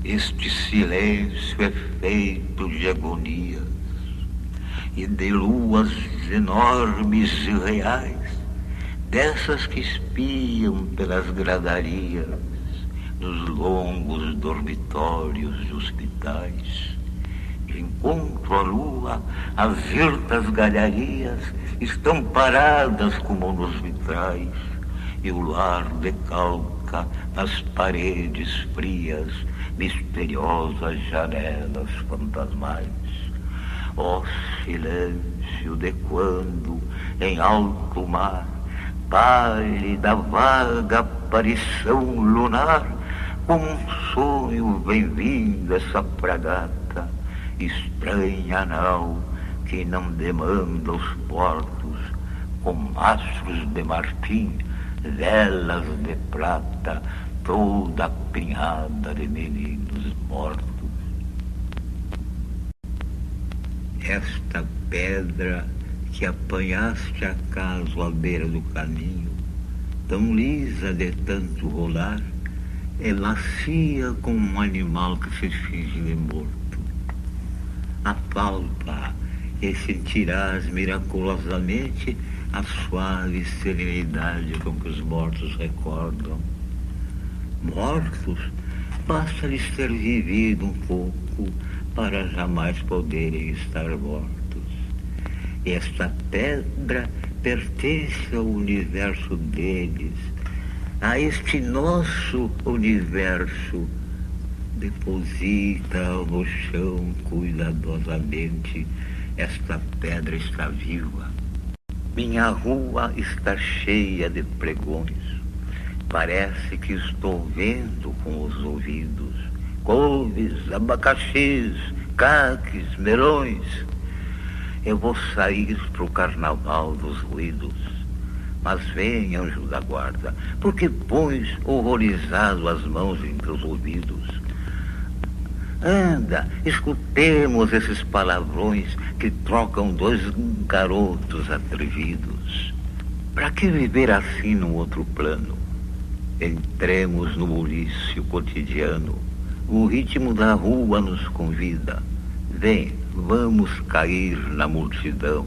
Este silêncio é feito de agonias e de luas enormes e reais, dessas que espiam pelas gradarias dos longos dormitórios de hospitais. De encontro à lua, as virtas galharias estão paradas como nos vitrais, e o luar decalca nas paredes frias misteriosas janelas fantasmais. Ó silêncio de quando, em alto mar, pálida, vaga aparição lunar, como um sonho vem vindo essa fragata, estranha nau que não demanda os portos, com mastros de marfim, velas de prata, toda apinhada de meninos mortos. Esta pedra que apanhaste acaso à beira do caminho, tão lisa de tanto rolar, é macia como um animal que se finge de morto. Apalpa e sentirás miraculosamente a suave serenidade com que os mortos recordam. Mortos, basta-lhes ter vivido um pouco para jamais poderem estar mortos. E esta pedra pertence ao universo deles, a este nosso universo. Deposita no chão cuidadosamente, esta pedra está viva. Minha rua está cheia de pregões. Parece que estou vendo com os ouvidos couves, abacaxis, caques, melões. Eu vou sair para o carnaval dos ruídos. Mas vem, anjo da guarda, porque pões horrorizado as mãos entre os ouvidos? Anda, escutemos esses palavrões que trocam dois garotos atrevidos. Para que viver assim num outro plano? Entremos no bulício cotidiano. O ritmo da rua nos convida. Vem, vamos cair na multidão.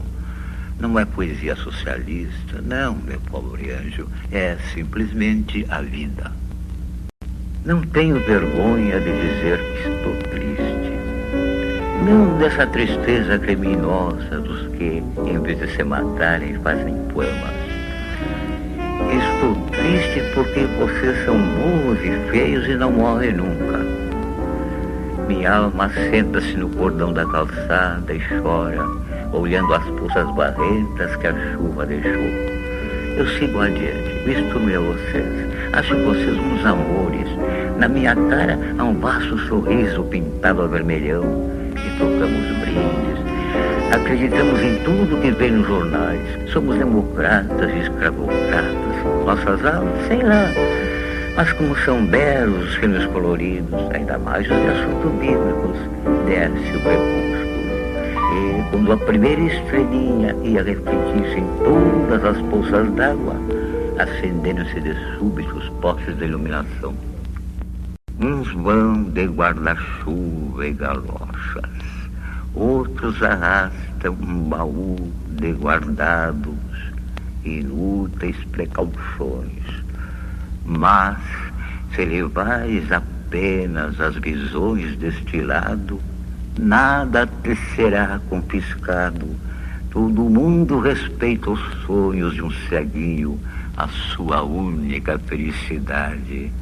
Não é poesia socialista, não, meu pobre anjo, é simplesmente a vida. Não tenho vergonha de dizer que estou triste. Não dessa tristeza criminosa dos que, em vez de se matarem, fazem poemas. Estou triste porque vocês são burros e feios e não morrem nunca. Minha alma senta-se no cordão da calçada e chora, olhando as poças barrentas que a chuva deixou. Eu sigo adiante, misturo-me a vocês, acho vocês uns amores. Na minha cara há um vasto sorriso pintado a vermelhão, e trocamos brindes. Acreditamos em tudo que vem nos jornais. Somos democratas e escravocratas. Nossas almas, sei lá. Mas como são belos os filmes coloridos, ainda mais os de assuntos bíblicos, desce o crepúsculo. E quando a primeira estrelinha ia refletir-se em todas as poças d'água, acendendo-se de súbito os postes de iluminação. Uns vão de guarda-chuva e galochas, outros arrastam um baú de guardados, inúteis precauções. Mas, se levais apenas as visões deste lado, nada te será confiscado. Todo mundo respeita os sonhos de um ceguinho, a sua única felicidade.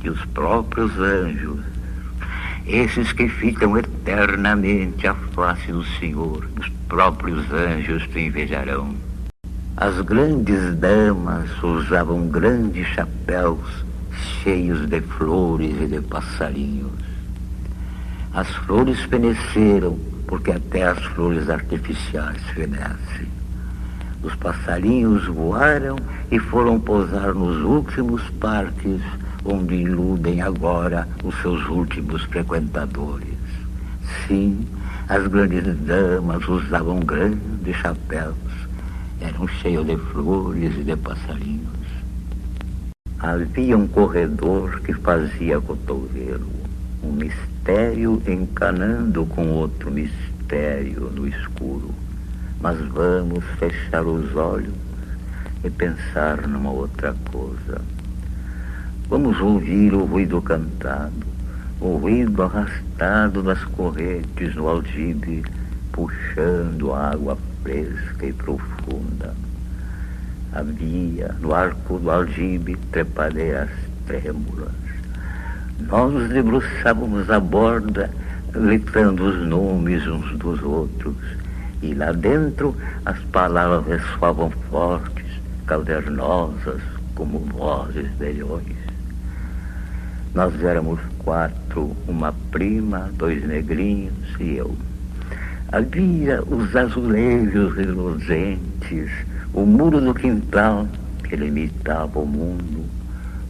E os próprios anjos, esses que ficam eternamente à face do Senhor, os próprios anjos te invejarão. As grandes damas usavam grandes chapéus cheios de flores e de passarinhos. As flores feneceram, porque até as flores artificiais fenecem. Os passarinhos voaram e foram pousar nos últimos parques, onde iludem agora os seus últimos frequentadores. Sim, as grandes damas usavam grandes chapéus, eram cheios de flores e de passarinhos. Havia um corredor que fazia cotovelo, Um mistério encanando com outro mistério no escuro. Mas vamos fechar os olhos e pensar numa outra coisa. Vamos ouvir o ruído cantado, o ruído arrastado das correntes no aljibe, puxando a água fresca e profunda. Havia no arco do aljibe trepadeiras trêmulas. Nós nos debruçávamos à borda, gritando os nomes uns dos outros, e lá dentro as palavras ressoavam fortes, cavernosas, como vozes de leões. Nós éramos 4, uma prima, 2 negrinhos e eu. Havia os azulejos reluzentes, o muro do quintal que limitava o mundo,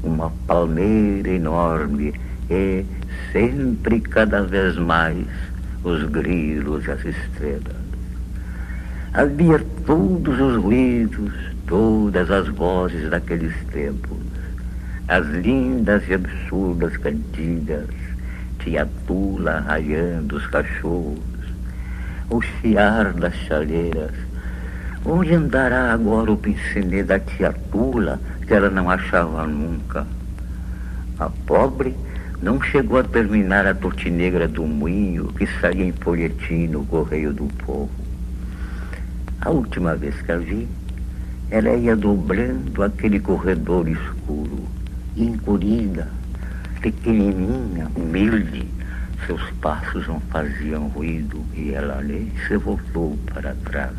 uma palmeira enorme e, sempre cada vez mais, os grilos e as estrelas. Havia todos os ruídos, todas as vozes daqueles tempos, as lindas e absurdas cantigas, tia Tula raiando os cachorros, o chiar das chaleiras. Onde andará agora o pincenê da tia Tula, que ela não achava nunca? A pobre não chegou a terminar a tortinegra do moinho que saía em folhetim no Correio do Povo. A última vez que a vi, ela ia dobrando aquele corredor escuro, encolhida, pequenininha, humilde. Seus passos não faziam ruído e ela nem se voltou para trás.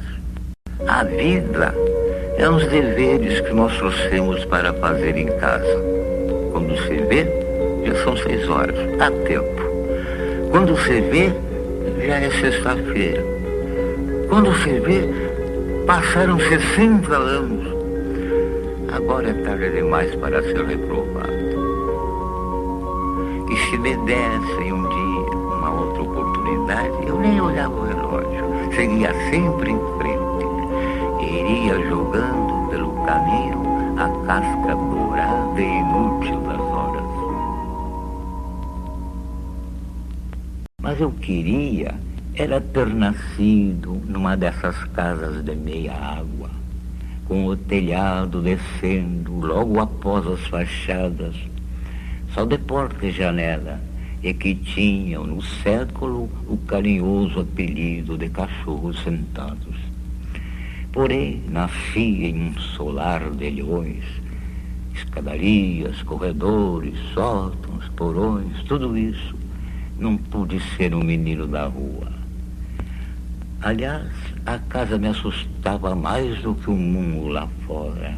A vida é uns deveres que nós trouxemos para fazer em casa. Quando se vê, já são 6 horas, há tempo. Quando se vê, já é sexta-feira. Quando se vê, passaram 60 anos. Agora é tarde demais para ser reprovado. E se me dessem um dia uma outra oportunidade, eu nem olhava o relógio, seguia sempre em frente. Iria jogando pelo caminho a casca dourada e inútil das horas. Mas eu queria era ter nascido numa dessas casas de meia água, com o telhado descendo logo após as fachadas, só de porta e janela, e que tinham no século o carinhoso apelido de cachorros sentados. Porém, nasci em um solar de leões, escadarias, corredores, sótãos, porões, tudo isso. Não pude ser um menino da rua. Aliás, a casa me assustava mais do que o mundo lá fora.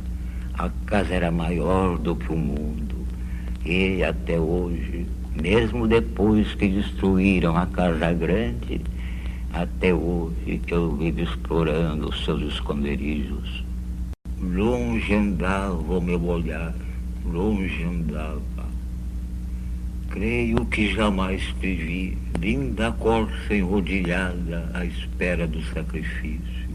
A casa era maior do que o mundo. E até hoje, mesmo depois que destruíram a casa grande, até hoje eu vivo explorando os seus esconderijos. Longe andava o meu olhar, longe andava. Creio que jamais te vi, linda corça enrodilhada à espera do sacrifício.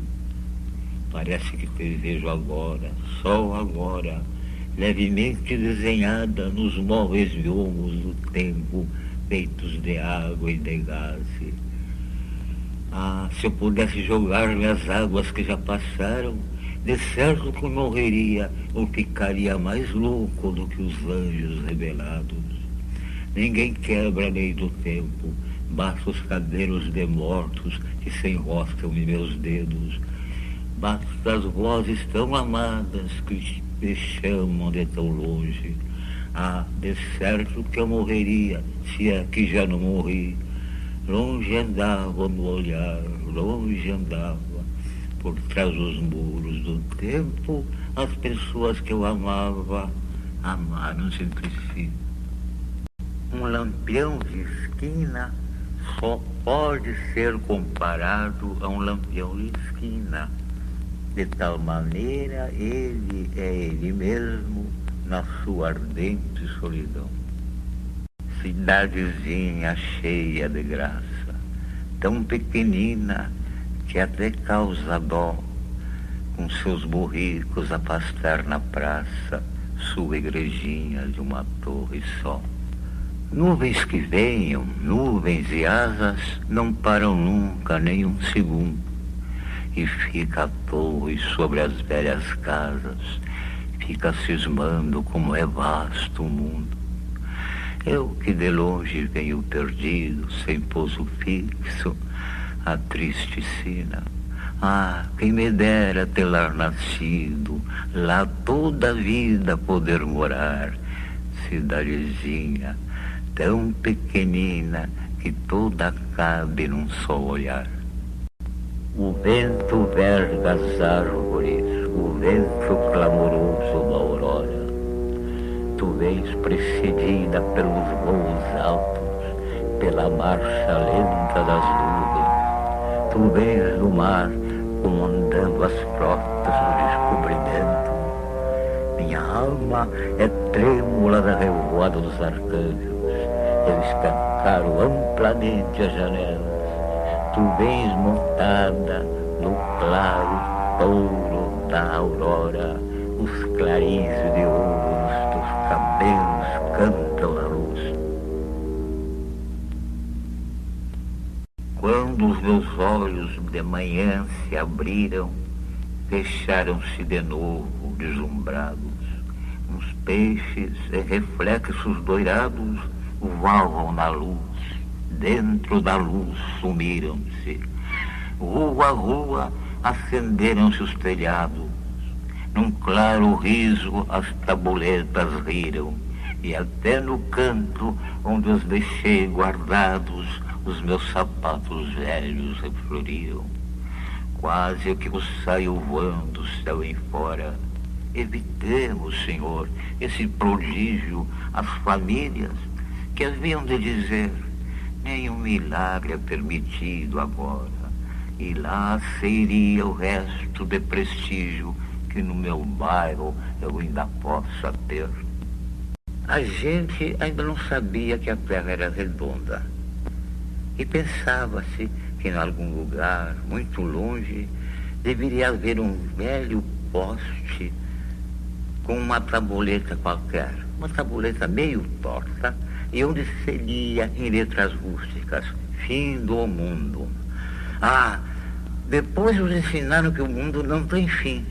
Parece que te vejo agora, só agora, levemente desenhada nos móveis biomos do tempo, feitos de água e de gás. Ah, se eu pudesse jogar-me as águas que já passaram, de certo que eu morreria ou ficaria mais louco do que os anjos rebelados. Ninguém quebra a lei do tempo, basta os cadeiros de mortos que se enroscam em meus dedos. Basta as vozes tão amadas que me chamam de tão longe. Ah, de certo que eu morreria, se é que já não morri. Longe andava no olhar, longe andava, por trás dos muros do tempo, as pessoas que eu amava, amaram-se entre si. Um lampião de esquina só pode ser comparado a um lampião de esquina. De tal maneira, ele é ele mesmo na sua ardente solidão. Cidadezinha cheia de graça, tão pequenina que até causa dó, com seus burricos a pastar na praça, sua igrejinha de uma torre só. Nuvens que venham, nuvens e asas, não param nunca nem um segundo. E fica à torre sobre as velhas casas, fica cismando como é vasto o mundo. Eu que de longe venho perdido, sem pouso fixo, a triste sina. Ah, quem me dera ter lá nascido, lá toda a vida poder morar. Cidadezinha tão pequenina que toda cabe num só olhar. O vento verga as árvores, o vento clamoroso da aurora. Tu vens precedida pelos voos altos, pela marcha lenta das nuvens. Tu vens do mar comandando as frotas do descobrimento. Minha alma é trêmula da revoada dos arcanjos. Eu escancaro amplamente as janelas. Tu vens montada no claro touro da aurora. Os clarins de ouro dos teus cabelos cantam na luz. Quando os meus olhos de manhã se abriram, fecharam-se de novo, deslumbrados. Uns peixes em reflexos doirados voavam na luz. Dentro da luz sumiram-se. Rua a rua acenderam-se os telhados. Num claro riso as tabuletas riram. E até no canto onde os deixei guardados, os meus sapatos velhos refloriram. Quase que eu saio voando do céu em fora. Evitemos, Senhor, esse prodígio às famílias que haviam de dizer: nenhum milagre é permitido agora, e lá seria o resto de prestígio que no meu bairro eu ainda possa ter. A gente ainda não sabia que a terra era redonda, e pensava-se que em algum lugar muito longe deveria haver um velho poste com uma tabuleta qualquer, uma tabuleta meio torta, e onde se lia em letras rústicas: fim do mundo. Ah, depois nos ensinaram que o mundo não tem fim,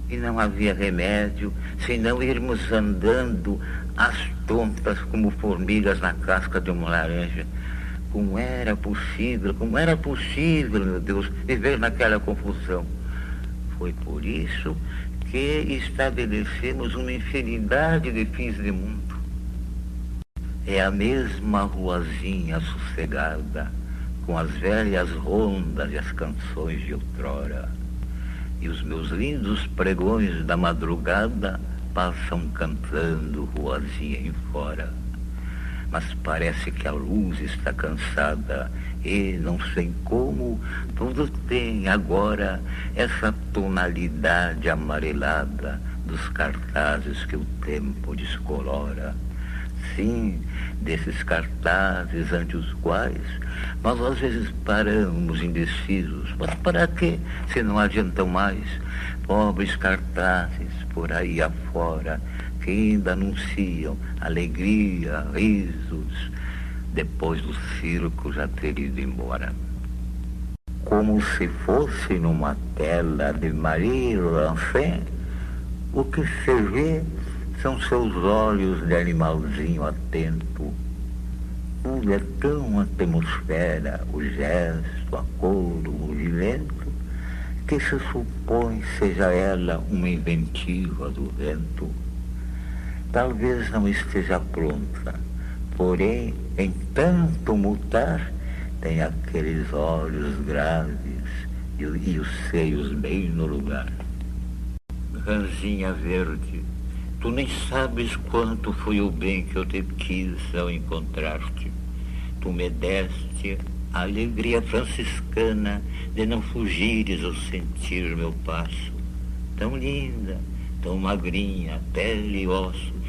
e não havia remédio senão irmos andando às tontas como formigas na casca de uma laranja. Como era possível, meu Deus, viver naquela confusão? Foi por isso que estabelecemos uma infinidade de fins de mundo. É a mesma ruazinha sossegada, com as velhas rondas e as canções de outrora. E os meus lindos pregões da madrugada passam cantando ruazinha em fora. Mas parece que a luz está cansada e, não sei como, tudo tem agora essa tonalidade amarelada dos cartazes que o tempo descolora. Sim, desses cartazes ante os quais nós às vezes paramos indecisos. Mas para quê, se não adiantam mais? Pobres cartazes por aí afora que ainda anunciam alegria, risos, depois do circo já ter ido embora. Como se fosse numa tela de Marie Lancet, o que se vê são seus olhos de animalzinho atento. Tudo é tão atmosfera, o gesto, a cor, o movimento, que se supõe seja ela uma inventiva do vento. Talvez não esteja pronta, porém, em tanto mutar, tem aqueles olhos graves e os seios bem no lugar. Ranzinha verde, tu nem sabes quanto foi o bem que eu te quis ao encontrar-te. Tu me deste a alegria franciscana de não fugires ao sentir meu passo. Tão linda, tão magrinha, pele e ossos,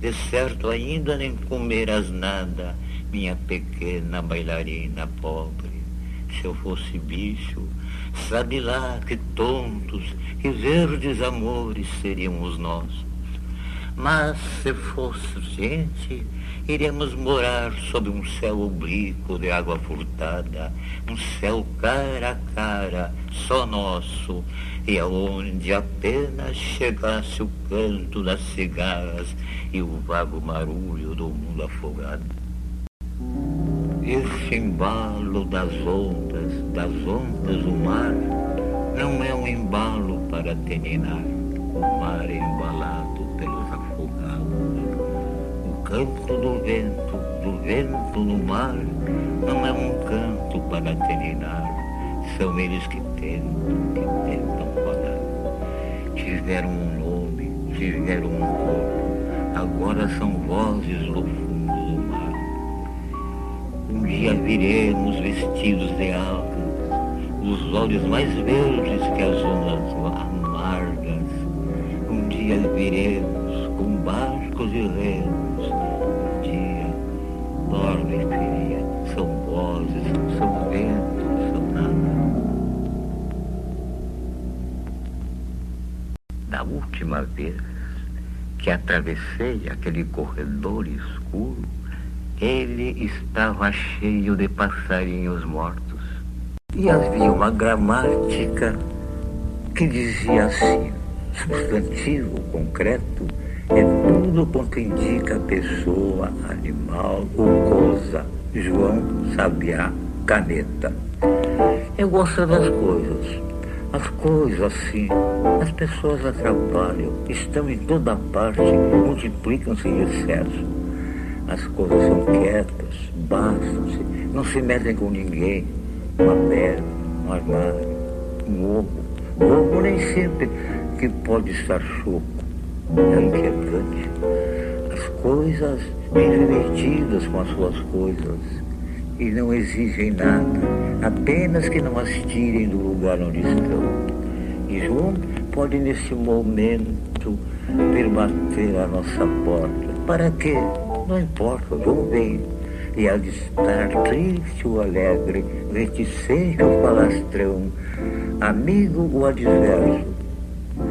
de certo ainda nem comeras nada, minha pequena bailarina pobre. Se eu fosse bicho, sabe lá que tontos e verdes amores seriam os nossos. Mas se fosse gente, Iremos morar sob um céu oblíquo de água furtada, um céu cara a cara, só nosso, e aonde apenas chegasse o canto das cigarras e o vago marulho do mundo afogado. Esse embalo das ondas do mar, não é um embalo para terminar. O mar é embalado pelos afogados. O canto do vento no mar, não é um canto para terminar. São eles que tentam falar. Tiveram um nome, tiveram um corpo, agora são vozes no fundo do mar. Um dia viremos vestidos de algas, os olhos mais verdes que as ondas amargas. Um dia viremos com barcos e remos. Um dia, dorme, filha, são vozes, são ventos, são nada. Da última vez que atravessei aquele corredor escuro, ele estava cheio de passarinhos mortos. E havia uma gramática que dizia assim: substantivo concreto é tudo quanto indica pessoa, animal ou coisa. João Sabiá, Caneta. Eu gosto das coisas. As coisas assim, as pessoas atrapalham, estão em toda parte, multiplicam-se em excesso. As coisas são quietas, bastam-se, não se metem com ninguém. Uma pedra, um armário, um ovo. O ovo nem sempre que pode estar choco. É inquietante. As coisas bem divertidas com as suas coisas e não exigem nada, apenas que não as tirem do lugar onde estão. E João pode nesse momento vir bater à nossa porta. Para quê? Não importa, João vem. E há de estar triste ou alegre, reticente ou falastrão, amigo ou adverso.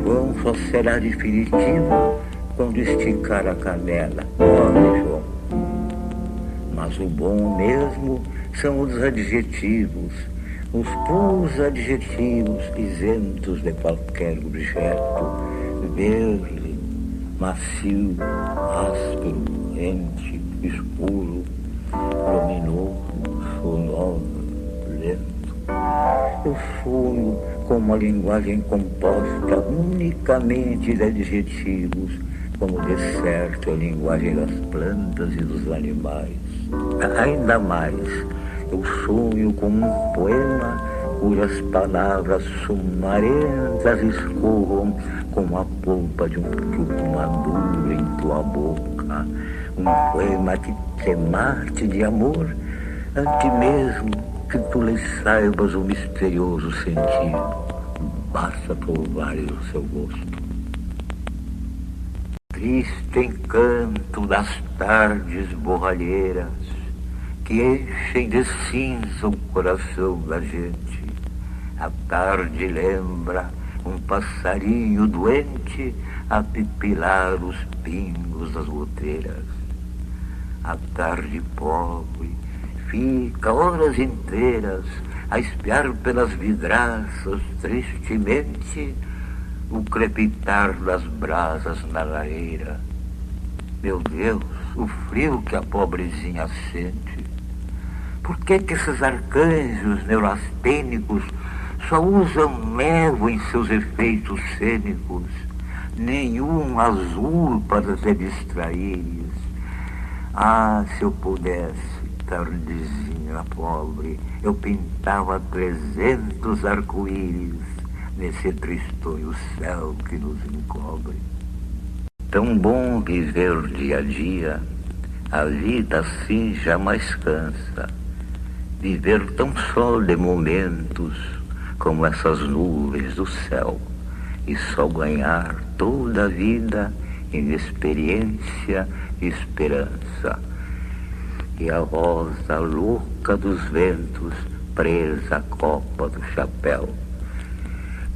João só será definitivo quando esticar a canela. Olha, João. Mas o bom mesmo são os adjetivos, os puros adjetivos isentos de qualquer objeto, verde, macio, áspero, quente, escuro, luminoso, sonoro, lento. Eu sonho com uma linguagem composta unicamente de adjetivos, como de certo a linguagem das plantas e dos animais. Ainda mais, eu sonho com um poema cujas palavras sumarentas escorram como a polpa de um fruto maduro em tua boca. Um poema que te mate de amor antes mesmo que tu lhe saibas o misterioso sentido. Basta provares o seu gosto. Triste encanto das tardes borralheiras que enchem de cinza o coração da gente. A tarde lembra um passarinho doente a pipilar os pingos das goteiras. A tarde pobre fica horas inteiras a espiar pelas vidraças tristemente o crepitar das brasas na lareira. Meu Deus, o frio que a pobrezinha sente. Por que esses arcanjos neurastênicos só usam névoa em seus efeitos cênicos? Nenhum azul para te distraires. Ah, se eu pudesse, tardezinha pobre, eu pintava 300 arco-íris nesse tristonho céu que nos encobre. Tão bom viver dia a dia, a vida assim jamais cansa. Viver tão só de momentos como essas nuvens do céu, e só ganhar toda a vida em experiência e esperança. E a rosa louca dos ventos presa à copa do chapéu.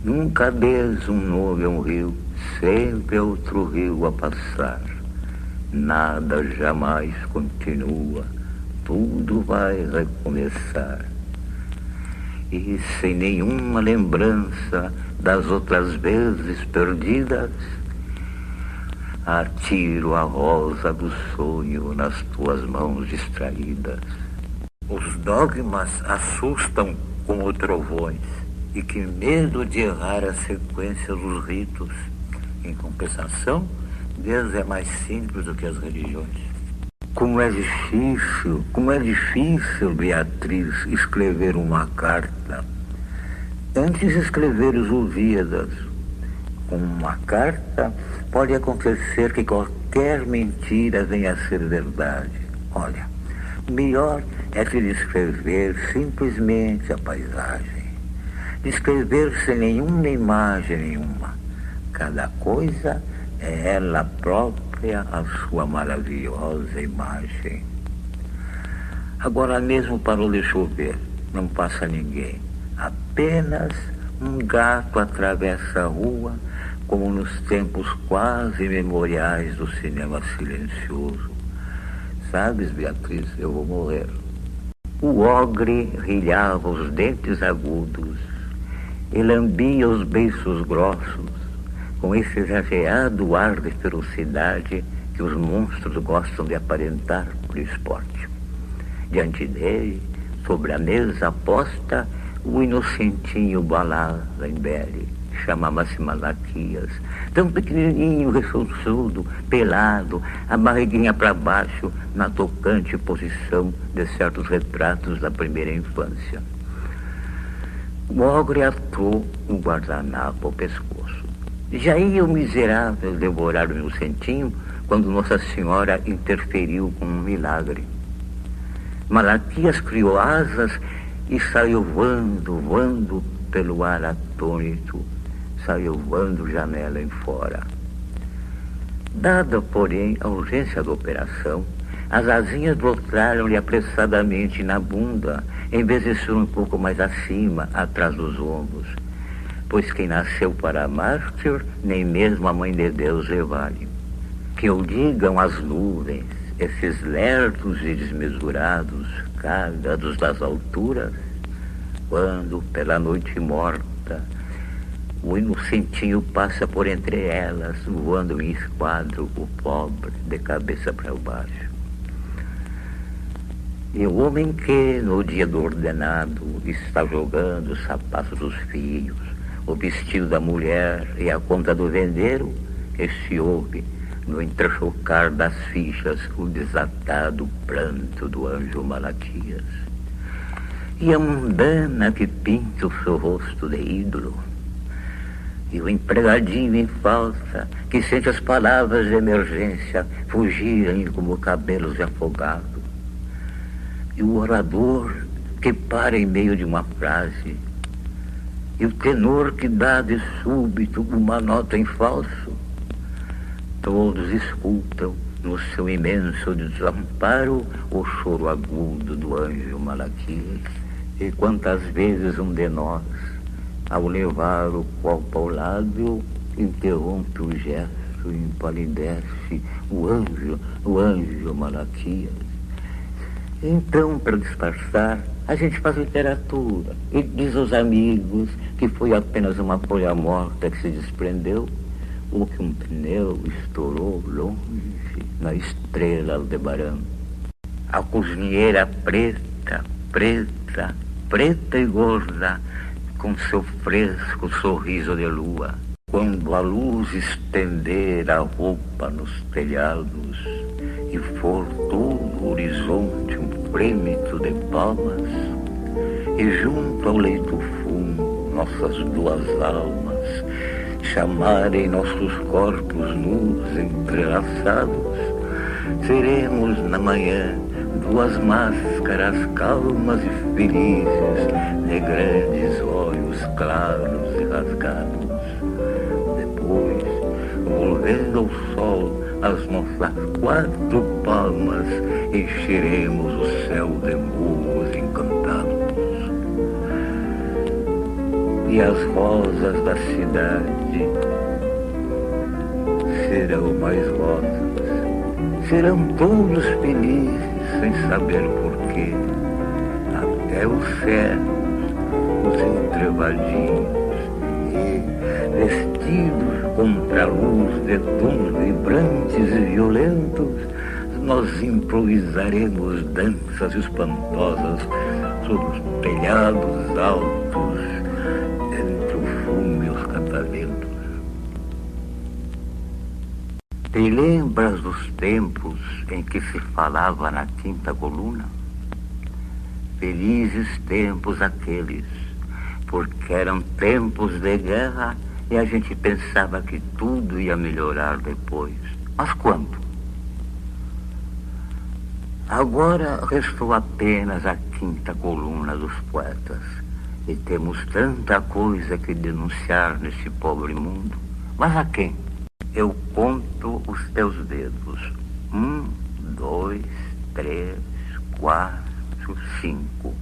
Nunca des um nome a um rio, sempre outro rio a passar. nada jamais continua, tudo vai recomeçar. E sem nenhuma lembrança das outras vezes perdidas, atiro a rosa do sonho nas tuas mãos distraídas. Os dogmas assustam como trovões, e que medo de errar a sequência dos ritos. Em compensação, Deus é mais simples do que as religiões. Como é difícil, Beatriz, escrever uma carta. Antes de escrever os Lusíadas, com uma carta, pode acontecer que qualquer mentira venha a ser verdade. Olha, o melhor é que descrever simplesmente a paisagem. Descrever sem nenhuma imagem nenhuma. Cada coisa é ela própria a sua maravilhosa imagem. Agora mesmo parou de chover, não passa ninguém. Apenas um gato atravessa a rua, como nos tempos quase memoriais do cinema silencioso. Sabes, Beatriz, eu vou morrer. O ogre rilhava os dentes agudos e lambia os beiços grossos, com esse exagerado ar de ferocidade que os monstros gostam de aparentar por esporte. Diante dele, sobre a mesa posta, o inocentinho balava em bele. Chamava-se Malaquias, tão pequenininho, ressonçudo, pelado, a barriguinha para baixo, na tocante posição de certos retratos da primeira infância. O ogre atou um guardanapo ao pescoço. Já ia o miserável devorar o inocentinho quando Nossa Senhora interferiu com um milagre. Malaquias criou asas e saiu voando pelo ar atônito, saiu voando janela em fora. Dada, porém, a urgência da operação, as asinhas brotaram-lhe apressadamente na bunda, em vez de ser um pouco mais acima, atrás dos ombros. Pois quem nasceu para mártir, nem mesmo a Mãe de Deus lhe vale. Que o digam as nuvens, esses lerdos e desmesurados, cagados das alturas, quando, pela noite morta, o inocentinho passa por entre elas, voando em esquadro, o pobre, de cabeça para baixo. E o homem que, no dia do ordenado, está jogando os sapatos dos filhos, o vestido da mulher e a conta do vendeiro, se ouve, no entrechocar das fichas, o desatado pranto do anjo Malaquias. E a mundana que pinta o seu rosto de ídolo, e o empregadinho em falsa, que sente as palavras de emergência fugirem como cabelos de afogado, e o orador que para em meio de uma frase, e o tenor que dá de súbito uma nota em falso, todos escutam no seu imenso desamparo o choro agudo do anjo Malaquias. E quantas vezes um de nós, ao levar o copo ao lábio, interrompe o gesto e empalidece o anjo Malaquias. Então, para disfarçar, a gente faz literatura e diz aos amigos que foi apenas uma folha morta que se desprendeu, ou que um pneu estourou longe na estrela Aldebarão. A cozinheira preta e gorda, com seu fresco sorriso de lua, quando a luz estender a roupa nos telhados e for todo o horizonte um frêmito de palmas, e junto ao leito fundo nossas duas almas chamarem nossos corpos nus entrelaçados, seremos na manhã duas máscaras calmas e felizes de grandes olhos claros e rasgados. Depois, volvendo ao sol as nossas quatro palmas, encheremos o céu de morros encantados. E as rosas da cidade serão mais rosas, serão todos felizes sem saber porquê. Até os céus, os entrevadinhos, e vestidos contra a luz de tons vibrantes e violentos, nós improvisaremos danças espantosas sobre os telhados altos, entre o fumo e os catalentos. Te lembras dos tempos em que se falava na quinta coluna? Felizes tempos aqueles, porque eram tempos de guerra e a gente pensava que tudo ia melhorar depois. Mas quando? Agora restou apenas a quinta coluna dos poetas e temos tanta coisa que denunciar nesse pobre mundo. Mas a quem? Eu conto os teus dedos. 1, 2, 3, 4, 5.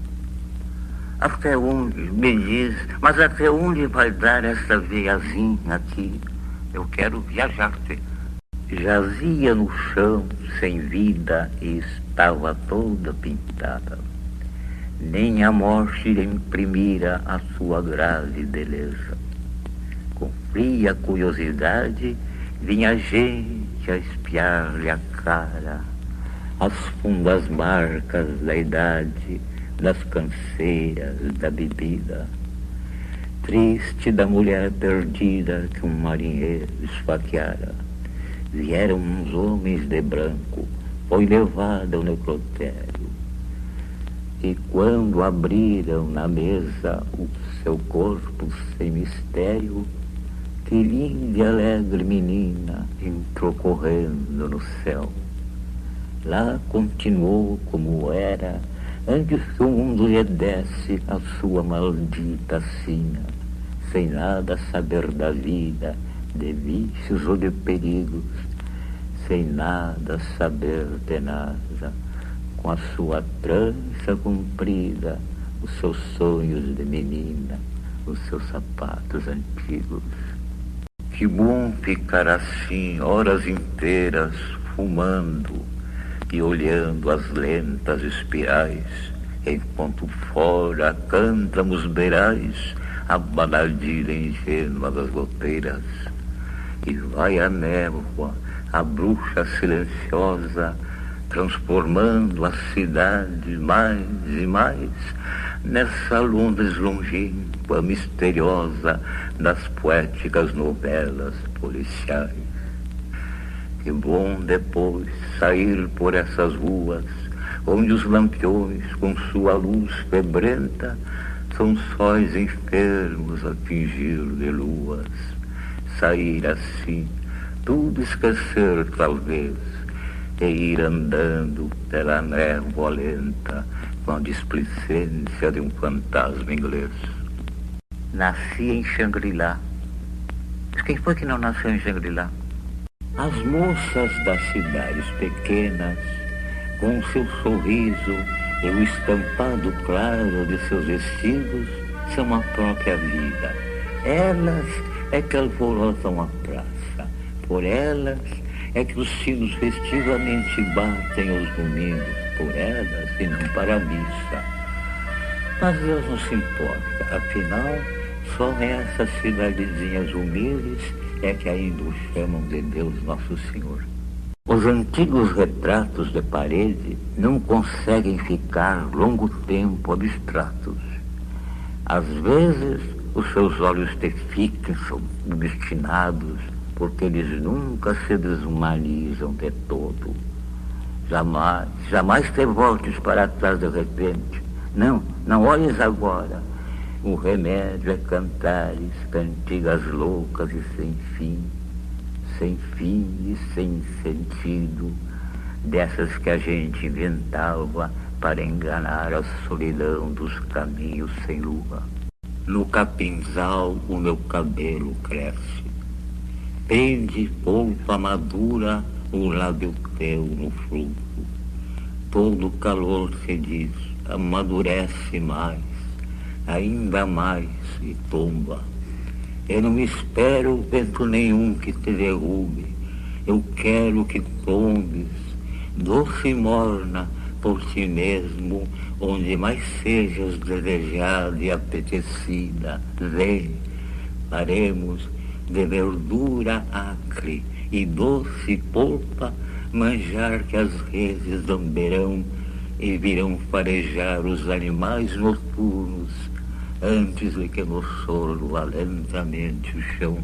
Até onde, me diz, mas até onde vai dar essa veiazinha aqui? Eu quero viajar-te. Jazia no chão, sem vida, e estava toda pintada. Nem a morte lhe imprimira a sua grave beleza. Com fria curiosidade, vinha gente a espiar-lhe a cara, as fundas marcas da idade, das canseiras da bebida, triste da mulher perdida que um marinheiro esfaqueara. Vieram uns homens de branco, foi levado ao necrotério, e quando abriram na mesa o seu corpo sem mistério, que linda e alegre menina entrou correndo no céu. Lá continuou como era, antes que o mundo lhe desse a sua maldita sina, sem nada saber da vida, de vícios ou de perigos, sem nada saber de nada, com a sua trança comprida, os seus sonhos de menina, os seus sapatos antigos. Que bom ficar assim horas inteiras fumando e olhando as lentas espirais, enquanto fora cantam os beirais a baladilha ingênua das goteiras. E vai a névoa, a bruxa silenciosa, transformando a cidade mais e mais nessa Londres longínqua, misteriosa das poéticas novelas policiais. Que bom depois sair por essas ruas, onde os lampiões, com sua luz febrenta, são sóis enfermos a fingir de luas. Sair assim, tudo esquecer talvez, e ir andando pela névoa lenta, com a displicência de um fantasma inglês. Nasci em Xangri-Lá. Mas quem foi que não nasceu em Xangri-Lá? As moças das cidades pequenas, com o seu sorriso e o estampado claro de seus vestidos, são a própria vida. Elas é que alvoroçam a praça. Por elas é que os sinos festivamente batem aos domingos, por elas e não para a missa. Mas Deus não se importa, afinal, só essas cidadezinhas humildes é que ainda o chamam de Deus Nosso Senhor. Os antigos retratos de parede não conseguem ficar longo tempo abstratos. Às vezes, os seus olhos te fixam obstinados, porque eles nunca se deshumanizam de todo. Jamais te voltes para trás de repente. Não olhes agora. O remédio é cantares, cantigas loucas e sem fim e sem sentido, dessas que a gente inventava para enganar a solidão dos caminhos sem lua. No capinzal o meu cabelo cresce, pende polpa madura o lábio teu no fluxo. Todo o calor se diz, amadurece mais, ainda mais e tomba. Eu não espero vento nenhum que te derrube, eu quero que tombes doce e morna por ti mesmo, onde mais sejas desejada e apetecida. Vem, faremos de verdura acre e doce polpa manjar que as redes lamberão e virão farejar os animais noturnos antes de que nos sorva lentamente o chão.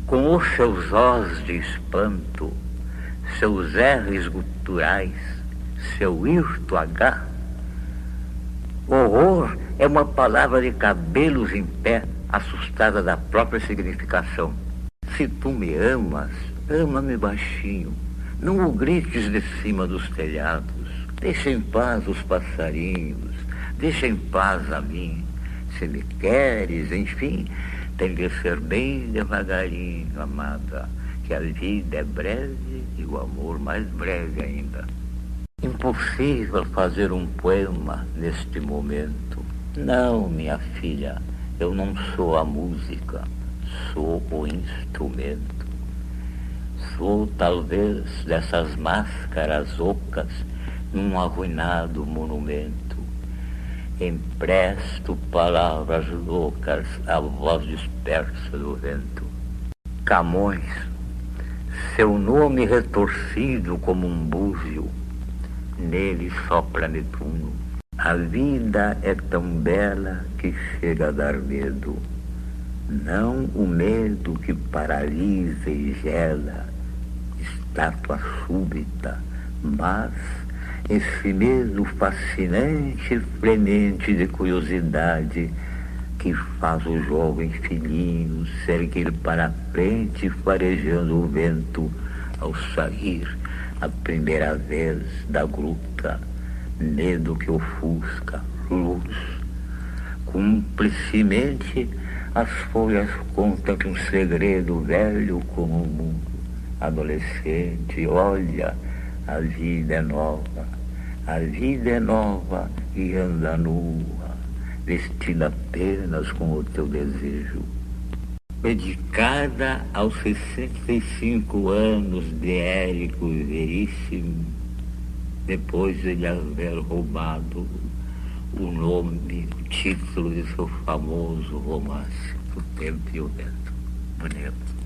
Com os seus Os de espanto, seus R's guturais, seu hirto H, horror é uma palavra de cabelos em pé, assustada da própria significação. Se tu me amas, ama-me baixinho, não o grites de cima dos telhados. Deixa em paz os passarinhos, deixa em paz a mim. Se me queres, enfim, tem de ser bem devagarinho, amada, que a vida é breve e o amor mais breve ainda. Impossível fazer um poema neste momento. Não, minha filha, eu não sou a música, sou o instrumento. Sou talvez dessas máscaras ocas num arruinado monumento. Empresto palavras loucas à voz dispersa do vento. Camões, seu nome retorcido como um búzio, nele sopra Netuno. A vida é tão bela que chega a dar medo. Não o medo que paralisa e gela, estátua súbita, mas esse medo fascinante e fremente de curiosidade que faz o jovem filhinho seguir para a frente farejando o vento ao sair a primeira vez da gruta. Medo que ofusca, luz. Cumplicemente as folhas contam um segredo velho como o mundo. Adolescente, olha, a vida é nova. A vida é nova e anda nua, vestida apenas com o teu desejo. Dedicada aos 65 anos de Érico Veríssimo, depois de lhe haver roubado o nome, o título de seu famoso romance, O Tempo e o Vento. Bonito.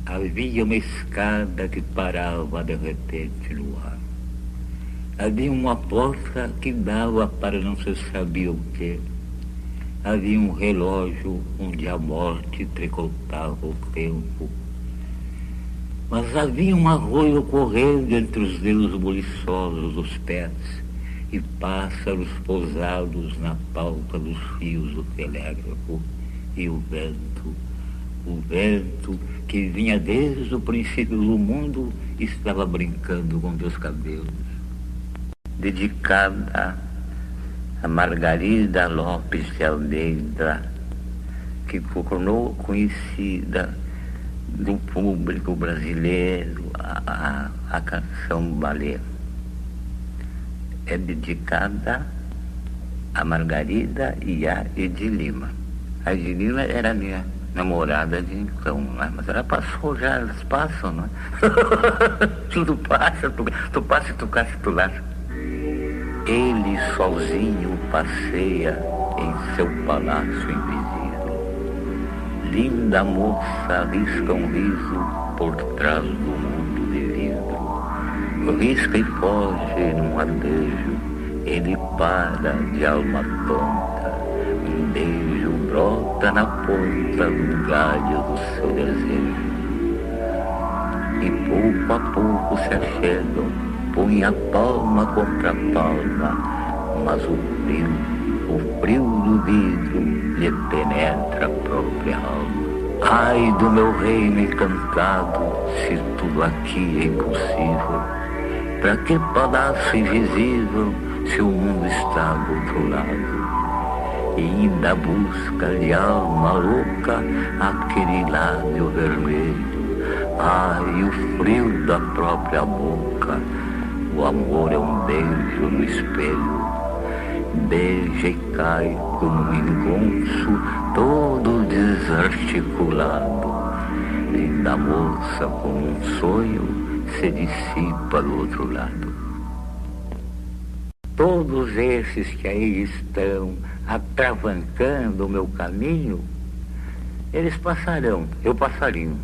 Havia uma escada que parava de repente no ar. Havia uma porta que dava para não se sabia o quê. Havia um relógio onde a morte tricotava o tempo. Mas havia um arroio correndo entre os dedos buliçosos dos pés e pássaros pousados na palpa dos fios do telégrafo. E o vento que vinha desde o princípio do mundo estava brincando com teus cabelos. Dedicada a Margarida Lopes de Almeida, que tornou conhecida do público brasileiro a canção balé. É dedicada a Margarida e a Edilima. A Edilima era minha namorada de então, né? Mas ela passou já, elas passam, né? Tudo passa, tu passa e tu caça e tu lasca. Ele sozinho passeia em seu palácio invisível. Linda moça risca um riso por trás do mundo de vidro. Risca e foge num adejo, ele para de alma tonta. Um beijo brota na ponta do galho do seu desejo. E pouco a pouco se achegam, põe a palma contra a palma, mas o frio do vidro lhe penetra a própria alma. Ai do meu reino encantado, se tudo aqui é impossível, pra que palácio invisível se o mundo está do outro lado? E ainda busca de alma louca aquele lábio vermelho. Ai, o frio da própria boca. O amor é um beijo no espelho. Beija e cai como um engonço todo desarticulado. Linda moça, como um sonho, se dissipa do outro lado. Todos esses que aí estão atravancando o meu caminho, eles passarão, eu passarinho.